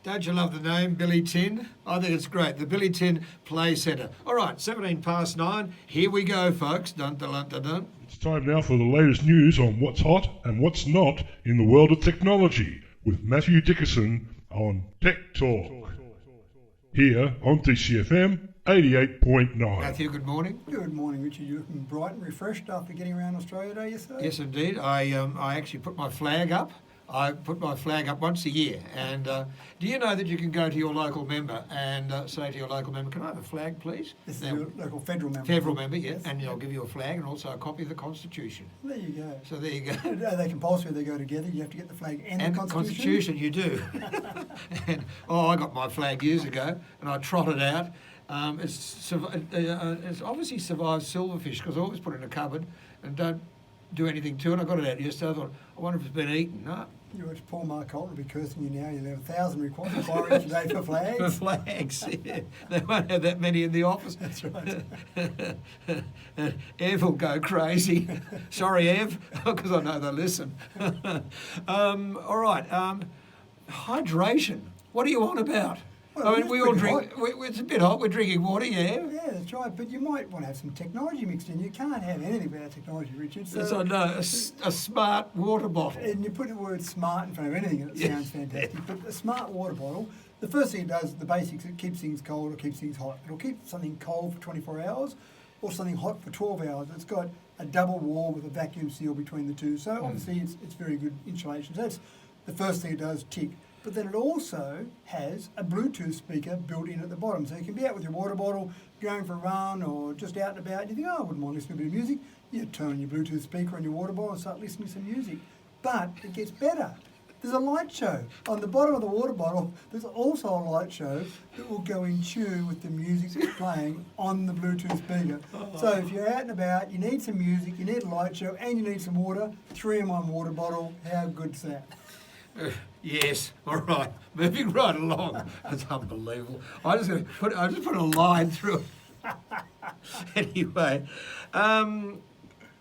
Don't you love the name, Billy Tin? I think it's great. The Billy Tin Play Centre. All right, 9:17. Here we go, folks. Dun, dun, dun, dun, dun. It's time now for the latest news on what's hot and what's not in the world of technology with Matthew Dickerson on Tech Talk. Here on DCFM 88.9. Matthew, good morning. Good morning, Richard. You're looking bright and refreshed after getting around Australia Day yesterday? Yes, indeed. I actually put my flag up. I put my flag up once a year. And do you know that you can go to your local member and say to your local member, can I have a flag, please? This is your local federal member. Federal member, yeah. And they'll give you a flag and also a copy of the Constitution. There you go. So there you go. Are they compulsory? They go together. You have to get the flag and the Constitution? You do. And, I got my flag years ago and I trotted out. It's obviously survived silverfish because I always put it in a cupboard and don't do anything to it. I got it out yesterday. I thought, I wonder if it's been eaten. No. You watch Paul Mark Colton will be cursing you now. You'll have 1,000 inquiries today for flags. For flags, yeah. They won't have that many in the office. That's right. Ev will go crazy. Sorry, Ev, because I know they listen. All right. Hydration. What are you on about? Well, I mean, we all drink. It's a bit hot. We're drinking water, yeah. Yeah, that's right. But you might want to have some technology mixed in. You can't have anything without technology, Richard. So, Yes, I know. A smart water bottle. And you put the word smart in front of anything and it sounds fantastic. But a smart water bottle, the first thing it does, the basics, it keeps things cold or keeps things hot. It'll keep something cold for 24 hours or something hot for 12 hours. It's got a double wall with a vacuum seal between the two. So obviously it's very good insulation. So that's the first thing it does, tick. But then it also has a Bluetooth speaker built in at the bottom. So you can be out with your water bottle, going for a run or just out and about. And you think, I wouldn't mind listening to a bit of music. You turn on your Bluetooth speaker on your water bottle and start listening to some music. But it gets better. There's a light show. On the bottom of the water bottle, there's also a light show that will go in tune with the music that's playing on the Bluetooth speaker. So if you're out and about, you need some music, you need a light show, and you need some water, 3-in-1 water bottle. How good's that? Yes, all right. Moving right along. That's unbelievable. I just put a line through it. Anyway,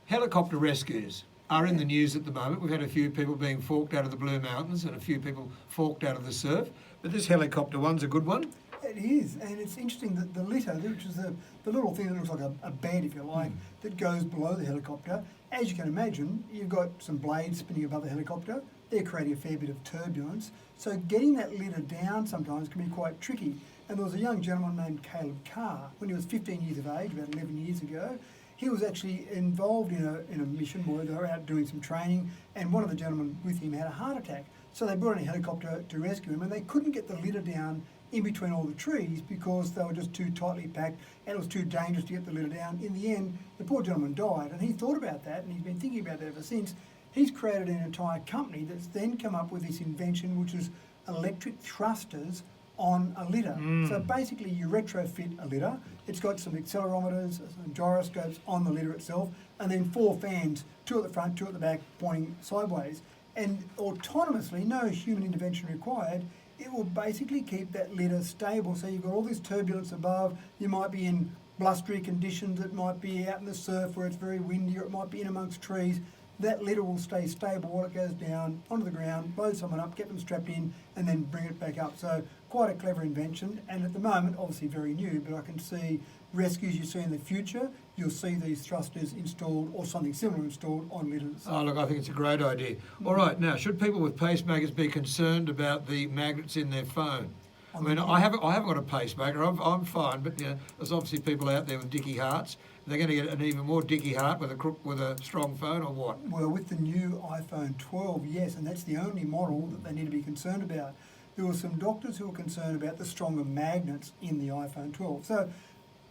helicopter rescues are in the news at the moment. We've had a few people being forked out of the Blue Mountains and a few people forked out of the surf. But this helicopter one's a good one. It is, and it's interesting that the litter, which is the little thing that looks like a bed, if you like, that goes below the helicopter, as you can imagine, you've got some blades spinning above the helicopter. They're creating a fair bit of turbulence. So getting that litter down sometimes can be quite tricky. And there was a young gentleman named Caleb Carr. When he was 15 years of age, about 11 years ago, he was actually involved in a mission where they were out doing some training, and one of the gentlemen with him had a heart attack. So they brought in a helicopter to rescue him, and they couldn't get the litter down in between all the trees because they were just too tightly packed and it was too dangerous to get the litter down. In the end, the poor gentleman died, and he thought about that, and he's been thinking about that ever since. He's created an entire company that's then come up with this invention, which is electric thrusters on a litter. So basically you retrofit a litter. It's got some accelerometers, some gyroscopes on the litter itself, and then 4 fans, 2 at the front, 2 at the back, pointing sideways. And autonomously, no human intervention required, it will basically keep that litter stable. So you've got all this turbulence above, you might be in blustery conditions, it might be out in the surf where it's very windy, or it might be in amongst trees. That litter will stay stable while it goes down onto the ground, load someone up, get them strapped in, and then bring it back up. So quite a clever invention, and at the moment, obviously very new, but I can see rescues you see in the future, you'll see these thrusters installed or something similar installed on litters. Oh, look, I think it's a great idea. All right, now, should people with pacemakers be concerned about the magnets in their phone? I mean, I haven't got a pacemaker. I'm fine, but there's obviously people out there with dicky hearts. They're going to get an even more dicky heart with a strong phone, or what? Well, with the new iPhone 12, yes, and that's the only model that they need to be concerned about. There were some doctors who were concerned about the stronger magnets in the iPhone 12. So,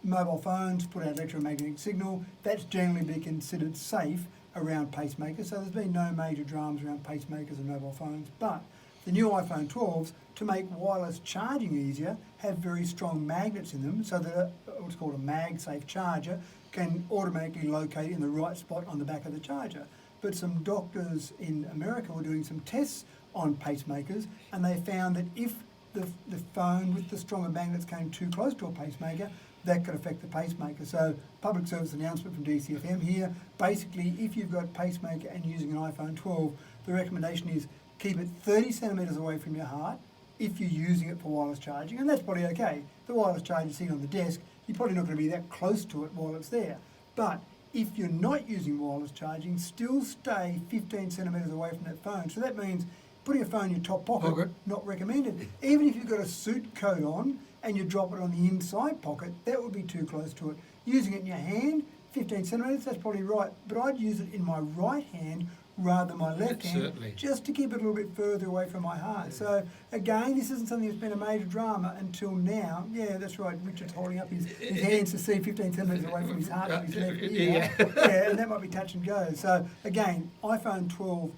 mobile phones put out electromagnetic signal. That's generally been considered safe around pacemakers. So there's been no major dramas around pacemakers and mobile phones, but the new iPhone 12s, to make wireless charging easier, have very strong magnets in them so that what's called a mag-safe charger can automatically locate in the right spot on the back of the charger. But some doctors in America were doing some tests on pacemakers, and they found that if the phone with the stronger magnets came too close to a pacemaker, that could affect the pacemaker. So public service announcement from DCFM here. Basically, if you've got pacemaker and using an iPhone 12, the recommendation is keep it 30 centimetres away from your heart. if you're using it for wireless charging, and that's probably okay. The wireless charger sitting on the desk, you're probably not going to be that close to it while it's there. But if you're not using wireless charging, still stay 15 centimetres away from that phone. So that means putting a phone in your top pocket, not recommended. Even if you've got a suit coat on and you drop it on the inside pocket, that would be too close to it. Using it in your hand, 15 centimetres, that's probably right. But I'd use it in my right hand rather than my left hand, certainly. just to keep it a little bit further away from my heart. Yeah. So again, this isn't something that's been a major drama until now. Yeah, that's right. Richard's holding up his hands to see 15 centimetres away from his heart to his left ear. Yeah, and that might be touch and go. So again, iPhone 12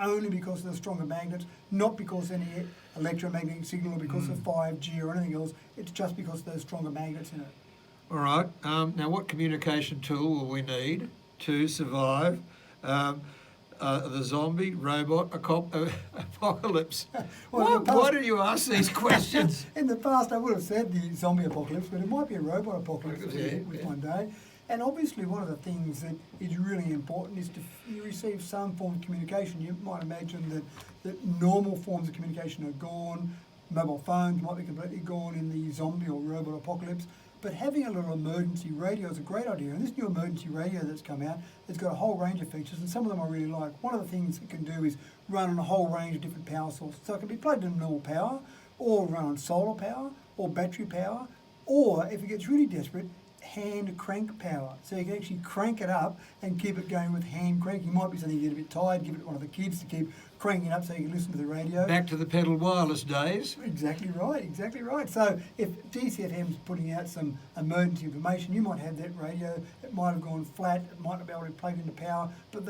only because of the stronger magnets, not because any electromagnetic signal or because of 5G or anything else. It's just because of those stronger magnets in it. All right. Now, what communication tool will we need to survive the zombie robot apocalypse? Why do you ask these questions? In the past, I would have said the zombie apocalypse, but it might be a robot apocalypse one day. And obviously, one of the things that is really important is you receive some form of communication. You might imagine that normal forms of communication are gone. Mobile phones might be completely gone in the zombie or robot apocalypse. But having a little emergency radio is a great idea. And this new emergency radio that's come out, it's got a whole range of features, and some of them I really like. One of the things it can do is run on a whole range of different power sources. So it can be plugged in normal power, or run on solar power, or battery power, or if it gets really desperate, hand crank power. So you can actually crank it up and keep it going with hand crank. You might be something you get a bit tired, give it to one of the kids to keep cranking it up so you can listen to the radio. Back to the pedal wireless days. Exactly right. So if DCFM's putting out some emergency information, you might have that radio, it might have gone flat, it might not be able to be plugged into power, but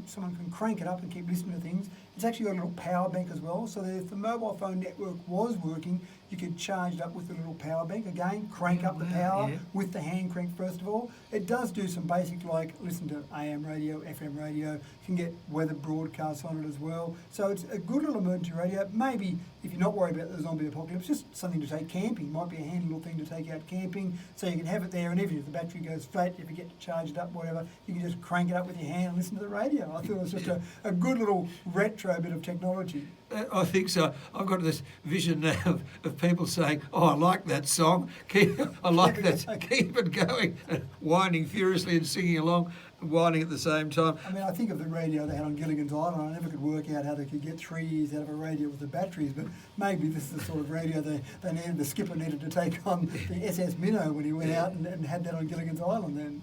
someone can crank it up and keep listening to things. It's actually got a little power bank as well, so that if the mobile phone network was working, you could charge it up with a little power bank. Again, crank up the power with the hand crank first of all. It does do some basic like listen to AM radio, FM radio. You can get weather broadcasts on it as well. So it's a good little emergency radio. Maybe if you're not worried about the zombie apocalypse, just something to take camping. Might be a handy little thing to take out camping. So you can have it there, and even if the battery goes flat, if you get to charge it up, whatever, you can just crank it up with your hand and listen to the radio. I thought it was just a good little retro bit of technology. I think so. I've got this vision now of people saying, "Oh, I like that song. I like that. Keep it going," and whining furiously and singing along, and whining at the same time. I mean, I think of the radio they had on Gilligan's Island. I never could work out how they could get 3 years out of a radio with the batteries, but maybe this is the sort of radio they needed. The skipper needed to take on the SS Minnow when he went out and had that on Gilligan's Island then.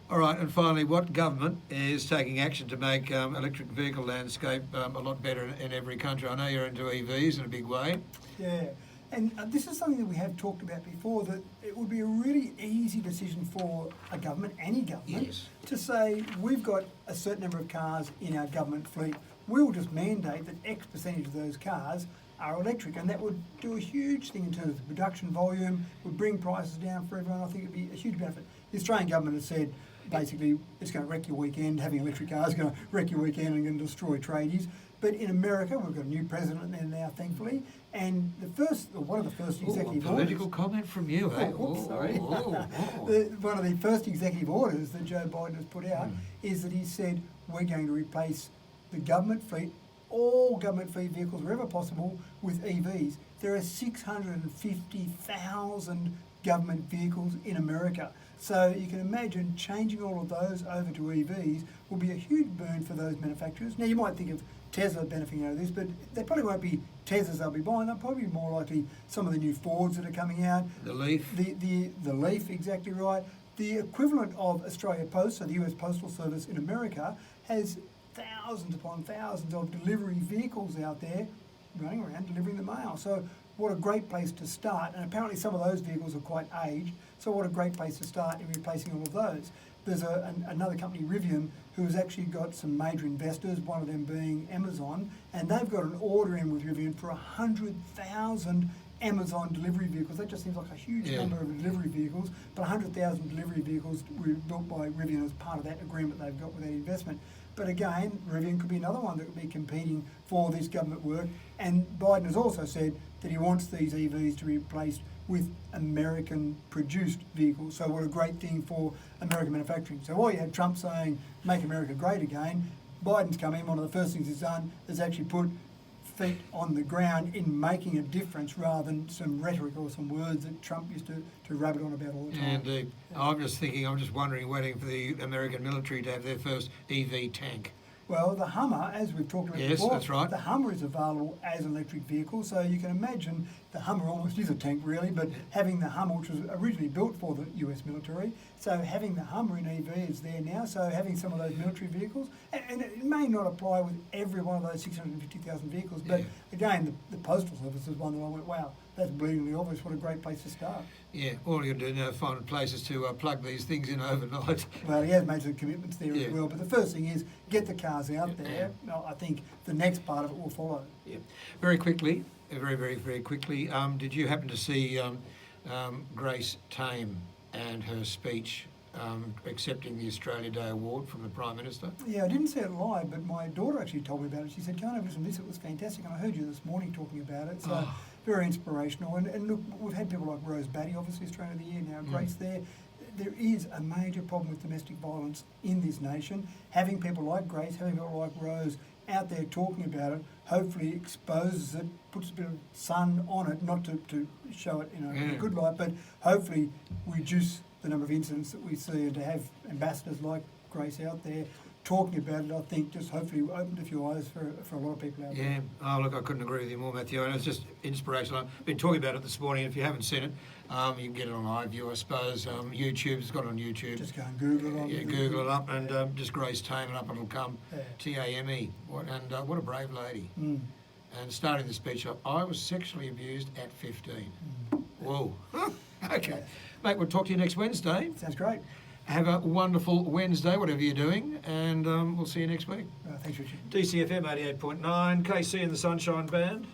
All right, and finally, what government is taking action to make electric vehicle landscape a lot better in every country? I know you're into EVs in a big way. Yeah, and this is something that we have talked about before, that it would be a really easy decision for a government, any government, to say we've got a certain number of cars in our government fleet. We'll just mandate that X percentage of those cars are electric, and that would do a huge thing in terms of production volume, would bring prices down for everyone. I think it'd be a huge benefit. The Australian government has said, basically, it's going to wreck your weekend. Having electric cars is going to wreck your weekend and going to destroy tradies. But in America, we've got a new president there now, thankfully, and one of the first executive orders. Political comment from you, eh? Sorry. One of the first executive orders that Joe Biden has put out is that he said we're going to replace the government fleet, all government fleet vehicles wherever possible, with EVs. There are 650,000 government vehicles in America. So you can imagine changing all of those over to EVs will be a huge boon for those manufacturers. Now you might think of Tesla benefiting out of this, but they probably won't be Teslas they'll be buying. They'll probably be more likely some of the new Fords that are coming out. The Leaf. The Leaf, exactly right. The equivalent of Australia Post, so the US Postal Service in America, has thousands upon thousands of delivery vehicles out there running around delivering the mail. So what a great place to start. And apparently some of those vehicles are quite aged, so what a great place to start in replacing all of those. There's another company, Rivian, who has actually got some major investors, one of them being Amazon, and they've got an order in with Rivian for 100,000 Amazon delivery vehicles. That just seems like a huge number of delivery vehicles, but 100,000 delivery vehicles were built by Rivian as part of that agreement they've got with that investment. But again, Rivian could be another one that would be competing for this government work. And Biden has also said that he wants these EVs to be replaced with American-produced vehicles. So what a great thing for American manufacturing. So while you had Trump saying, make America great again, Biden's come in, one of the first things he's done is actually put feet on the ground in making a difference rather than some rhetoric or some words that Trump used to rabbit on about all the time. And I'm just wondering, waiting for the American military to have their first EV tank. Well, the Hummer, as we've talked about Yes, before, that's right. the Hummer is available as an electric vehicle, so you can imagine the Hummer almost is a tank really, but having the Hummer, which was originally built for the US military, so having the Hummer in EV is there now, so having some of those military vehicles, and it may not apply with every one of those 650,000 vehicles, but Yeah. again, the Postal Service is one that I went, wow, that's bleedingly obvious, what a great place to start. Yeah, all you do now is find places to plug these things in overnight. Well, he has made some commitments there Yeah. as well, but the first thing is get the cars out Yeah. there. No, I think the next part of it will follow. Yeah. Very quickly, very quickly, did you happen to see Grace Tame and her speech accepting the Australia Day Award from the Prime Minister? Yeah, I didn't see it live, but my daughter actually told me about it. She said, "Can't I listen to this? It was fantastic." And I heard you this morning talking about it. So Oh. very inspirational. And look, we've had people like Rose Batty, obviously Australia of the Year now, Grace there. There is a major problem with domestic violence in this nation. Having people like Grace, having people like Rose out there talking about it, hopefully exposes it, puts a bit of sun on it, not to show it in a good light, but hopefully reduce the number of incidents that we see, and to have ambassadors like Grace out there talking about it, I think just hopefully opened a few eyes for a lot of people out there. Yeah. Oh, look, I couldn't agree with you more, Matthew. And it's just inspirational. I've been talking about it this morning. If you haven't seen it, you can get it on iView, I suppose. YouTube, it's got it on YouTube. Just go and Google it. On Yeah, Google it up and just Grace Tame it up and it'll come. Yeah. T-A-M-E. What a brave lady. Mm. And starting the speech up, I was sexually abused at 15. Whoa. Okay. Mate, we'll talk to you next Wednesday. Sounds great. Have a wonderful Wednesday, whatever you're doing, and we'll see you next week. Thanks, Richard. DCFM 88.9, KC and the Sunshine Band.